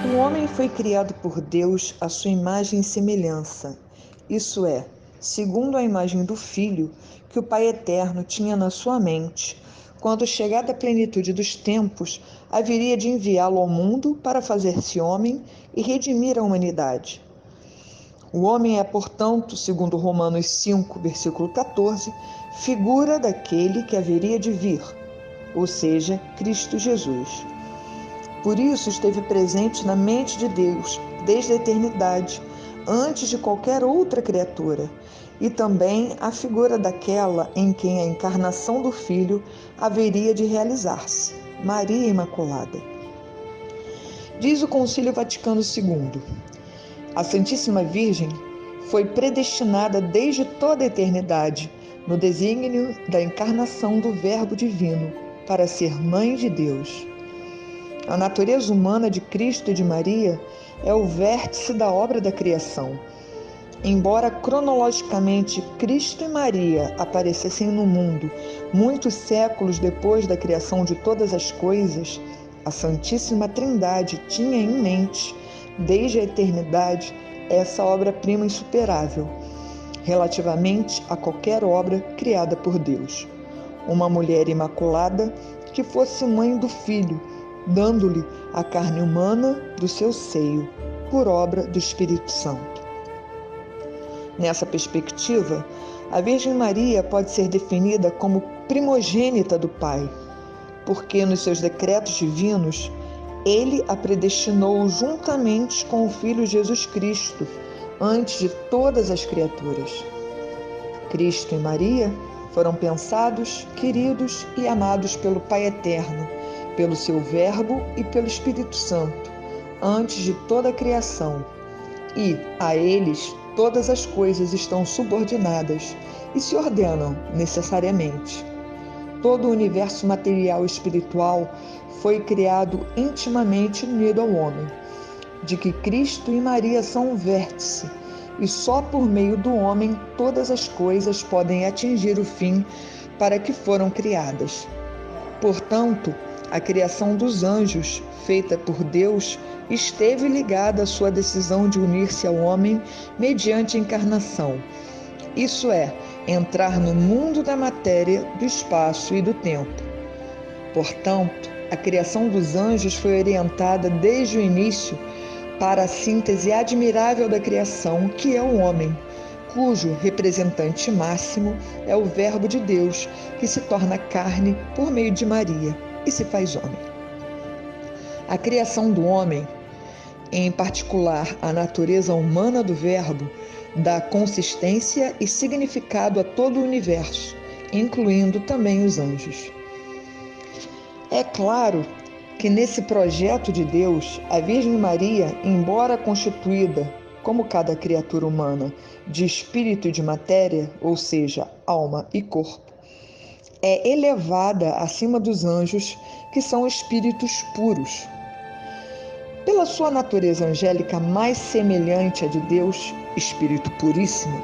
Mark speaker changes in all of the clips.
Speaker 1: O homem foi criado por Deus à sua imagem e semelhança, isso é, segundo a imagem do Filho que o Pai Eterno tinha na sua mente, quando chegada a plenitude dos tempos, haveria de enviá-lo ao mundo para fazer-se homem e redimir a humanidade. O homem é, portanto, segundo Romanos 5, versículo 14, figura daquele que haveria de vir, ou seja, Cristo Jesus. Por isso esteve presente na mente de Deus desde a eternidade, antes de qualquer outra criatura, e também a figura daquela em quem a encarnação do Filho haveria de realizar-se, Maria Imaculada. Diz o Concílio Vaticano II: a Santíssima Virgem foi predestinada desde toda a eternidade, no desígnio da encarnação do Verbo Divino, para ser Mãe de Deus. A natureza humana de Cristo e de Maria é o vértice da obra da criação. Embora cronologicamente Cristo e Maria aparecessem no mundo muitos séculos depois da criação de todas as coisas, a Santíssima Trindade tinha em mente, desde a eternidade, essa obra-prima insuperável, relativamente a qualquer obra criada por Deus. Uma mulher imaculada que fosse mãe do Filho, dando-lhe a carne humana do seu seio, por obra do Espírito Santo. Nessa perspectiva, a Virgem Maria pode ser definida como primogênita do Pai, porque nos seus decretos divinos, Ele a predestinou juntamente com o Filho Jesus Cristo, antes de todas as criaturas. Cristo e Maria foram pensados, queridos e amados pelo Pai Eterno, pelo seu Verbo e pelo Espírito Santo, antes de toda a criação, e a eles todas as coisas estão subordinadas e se ordenam necessariamente. Todo o universo material e espiritual foi criado intimamente unido ao homem, de que Cristo e Maria são o vértice, e só por meio do homem todas as coisas podem atingir o fim para que foram criadas. Portanto, a criação dos anjos, feita por Deus, esteve ligada à sua decisão de unir-se ao homem mediante a encarnação, isso é, entrar no mundo da matéria, do espaço e do tempo. Portanto, a criação dos anjos foi orientada desde o início para a síntese admirável da criação, que é o homem, cujo representante máximo é o Verbo de Deus, que se torna carne por meio de Maria e se faz homem. A criação do homem, em particular a natureza humana do Verbo, dá consistência e significado a todo o universo, incluindo também os anjos. É claro que nesse projeto de Deus, a Virgem Maria, embora constituída, como cada criatura humana, de espírito e de matéria, ou seja, alma e corpo, é elevada acima dos anjos, que são espíritos puros. Pela sua natureza angélica mais semelhante à de Deus, espírito puríssimo,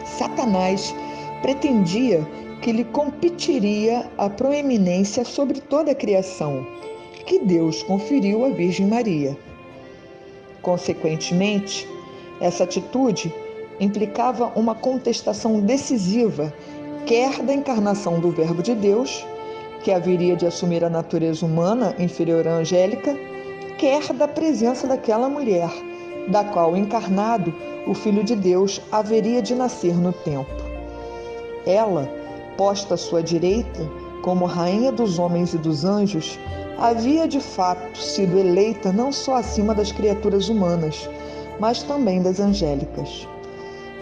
Speaker 1: Satanás pretendia que lhe competiria a proeminência sobre toda a criação, que Deus conferiu à Virgem Maria. Consequentemente, essa atitude implicava uma contestação decisiva, quer da encarnação do Verbo de Deus, que haveria de assumir a natureza humana inferior à angélica, quer da presença daquela mulher, da qual, encarnado, o Filho de Deus haveria de nascer no tempo. Ela, posta à sua direita, como rainha dos homens e dos anjos, havia de fato sido eleita não só acima das criaturas humanas, mas também das angélicas.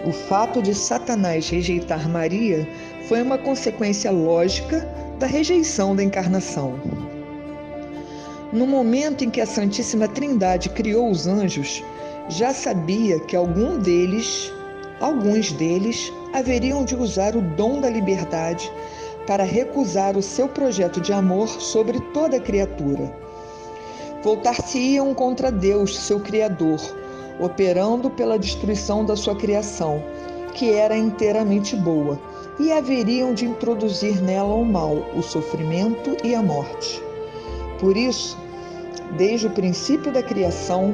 Speaker 1: O fato de Satanás rejeitar Maria foi uma consequência lógica da rejeição da encarnação. No momento em que a Santíssima Trindade criou os anjos, já sabia que alguns deles haveriam de usar o dom da liberdade para recusar o seu projeto de amor sobre toda a criatura. Voltar-se-iam contra Deus, seu Criador, operando pela destruição da sua criação, que era inteiramente boa, e haveriam de introduzir nela o mal, o sofrimento e a morte. Por isso, Desde o princípio da criação,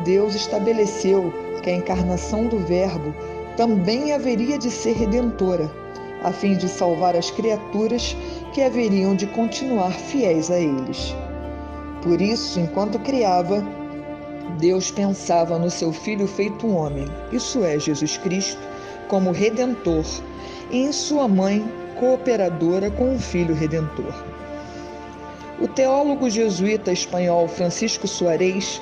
Speaker 1: Deus estabeleceu que a encarnação do Verbo também haveria de ser redentora, a fim de salvar as criaturas que haveriam de continuar fiéis a eles. Por isso, enquanto criava, Deus pensava no seu Filho feito homem, isso é, Jesus Cristo, como Redentor, e em sua mãe, cooperadora com o Filho Redentor. O teólogo jesuíta espanhol Francisco Suárez,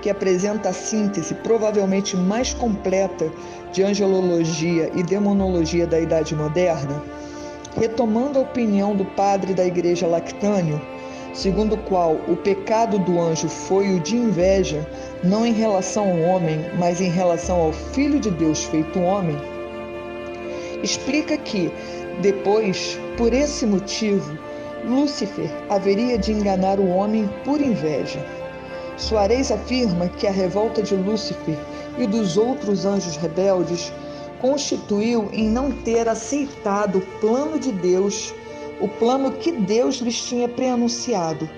Speaker 1: que apresenta a síntese provavelmente mais completa de angelologia e demonologia da Idade Moderna, retomando a opinião do padre da Igreja Lactânio, segundo o qual o pecado do anjo foi o de inveja, não em relação ao homem, mas em relação ao Filho de Deus feito homem, explica que, depois, por esse motivo, Lúcifer haveria de enganar o homem por inveja. Suárez afirma que a revolta de Lúcifer e dos outros anjos rebeldes constituiu em não ter aceitado o plano de Deus, o plano que Deus lhes tinha preanunciado,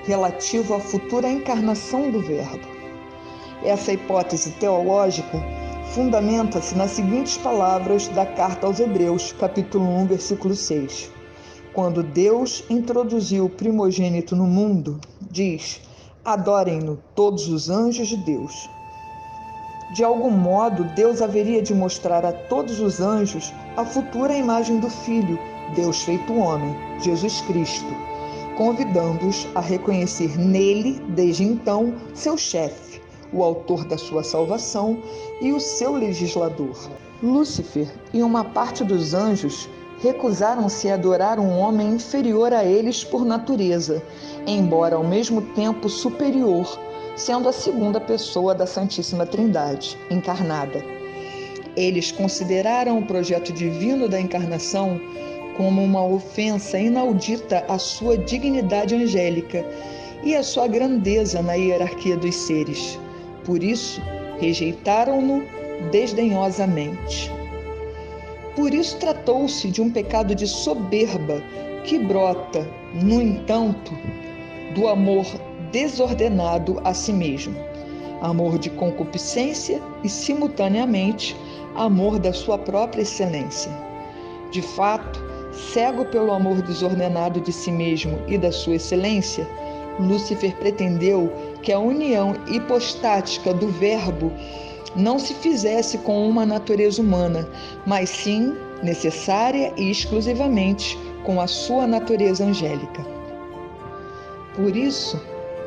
Speaker 1: relativo à futura encarnação do Verbo. Essa hipótese teológica fundamenta-se nas seguintes palavras da carta aos Hebreus, capítulo 1, versículo 6. Quando Deus introduziu o primogênito no mundo, diz: adorem-no todos os anjos de Deus. De algum modo, Deus haveria de mostrar a todos os anjos a futura imagem do Filho, Deus feito homem, Jesus Cristo, convidando-os a reconhecer nele, desde então, seu chefe, o autor da sua salvação e o seu legislador. Lúcifer e uma parte dos anjos recusaram-se a adorar um homem inferior a eles por natureza, embora ao mesmo tempo superior, sendo a segunda pessoa da Santíssima Trindade, encarnada. Eles consideraram o projeto divino da encarnação como uma ofensa inaudita à sua dignidade angélica e à sua grandeza na hierarquia dos seres. Por isso, rejeitaram-no desdenhosamente. Por isso tratou-se de um pecado de soberba que brota, no entanto, do amor desordenado a si mesmo, amor de concupiscência e, simultaneamente, amor da sua própria excelência. De fato, cego pelo amor desordenado de si mesmo e da sua excelência, Lúcifer pretendeu que a união hipostática do Verbo não se fizesse com uma natureza humana, mas sim, necessária e exclusivamente, com a sua natureza angélica. Por isso,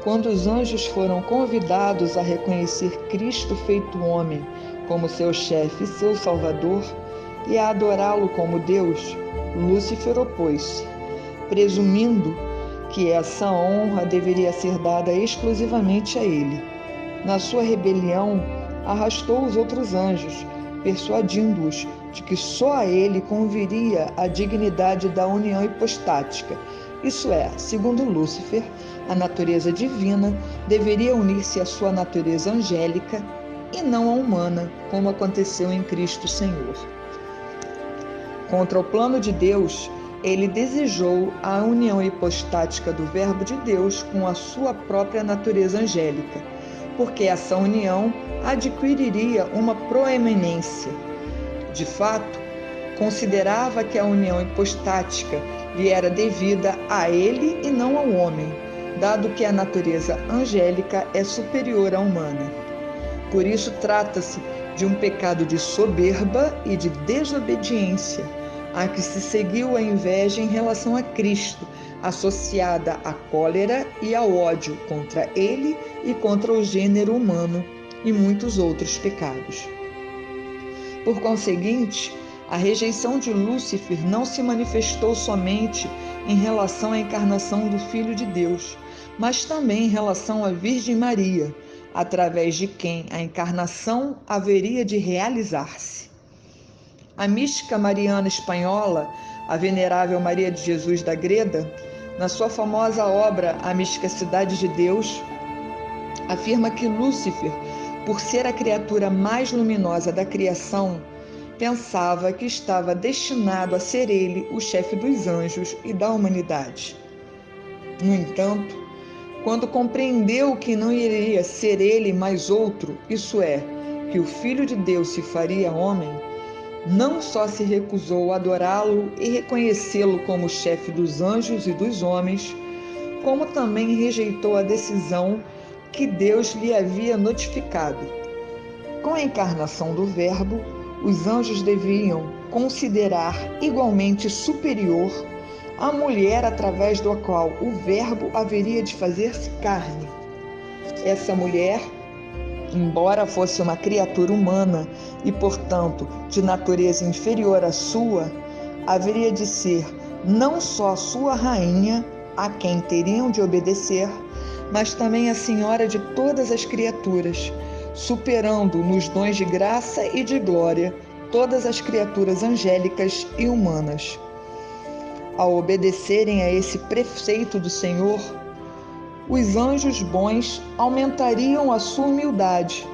Speaker 1: quando os anjos foram convidados a reconhecer Cristo feito homem como seu chefe e seu salvador, e a adorá-lo como Deus, Lúcifer opôs-se, presumindo que essa honra deveria ser dada exclusivamente a ele. Na sua rebelião, arrastou os outros anjos, persuadindo-os de que só a ele conviria a dignidade da união hipostática. Isso é, segundo Lúcifer, a natureza divina deveria unir-se à sua natureza angélica e não à humana, como aconteceu em Cristo Senhor. Contra o plano de Deus, ele desejou a união hipostática do Verbo de Deus com a sua própria natureza angélica, porque essa união adquiriria uma proeminência. De fato, considerava que a união hipostática lhe era devida a ele e não ao homem, dado que a natureza angélica é superior à humana. Por isso trata-se de um pecado de soberba e de desobediência, a que se seguiu a inveja em relação a Cristo, associada à cólera e ao ódio contra ele e contra o gênero humano e muitos outros pecados. Por conseguinte, a rejeição de Lúcifer não se manifestou somente em relação à encarnação do Filho de Deus, mas também em relação à Virgem Maria, através de quem a encarnação haveria de realizar-se. A mística mariana espanhola, a venerável Maria de Jesus da Greda, na sua famosa obra A Misticidade de Deus, afirma que Lúcifer, por ser a criatura mais luminosa da criação, pensava que estava destinado a ser ele o chefe dos anjos e da humanidade. No entanto, quando compreendeu que não iria ser ele mais outro, isso é, que o Filho de Deus se faria homem, não só se recusou a adorá-lo e reconhecê-lo como chefe dos anjos e dos homens, como também rejeitou a decisão que Deus lhe havia notificado. Com a encarnação do Verbo, os anjos deviam considerar igualmente superior a mulher através da qual o Verbo haveria de fazer-se carne. Essa mulher, embora fosse uma criatura humana e, portanto, de natureza inferior à sua, haveria de ser não só a sua rainha, a quem teriam de obedecer, mas também a senhora de todas as criaturas, superando nos dons de graça e de glória todas as criaturas angélicas e humanas. Ao obedecerem a esse preceito do Senhor, os anjos bons aumentariam a sua humildade,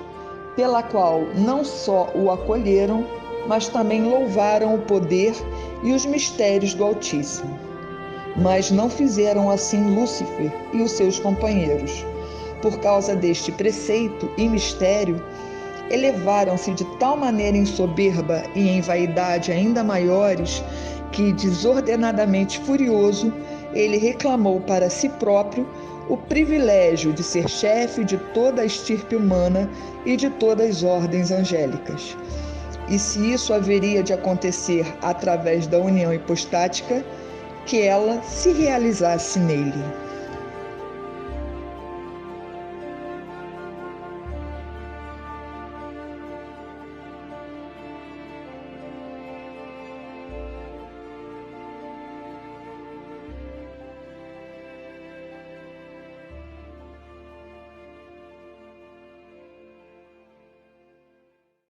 Speaker 1: pela qual não só o acolheram, mas também louvaram o poder e os mistérios do Altíssimo. Mas não fizeram assim Lúcifer e os seus companheiros. Por causa deste preceito e mistério, elevaram-se de tal maneira em soberba e em vaidade ainda maiores, que, desordenadamente furioso, ele reclamou para si próprio o privilégio de ser chefe de toda a estirpe humana e de todas as ordens angélicas. E se isso haveria de acontecer através da união hipostática, que ela se realizasse nele.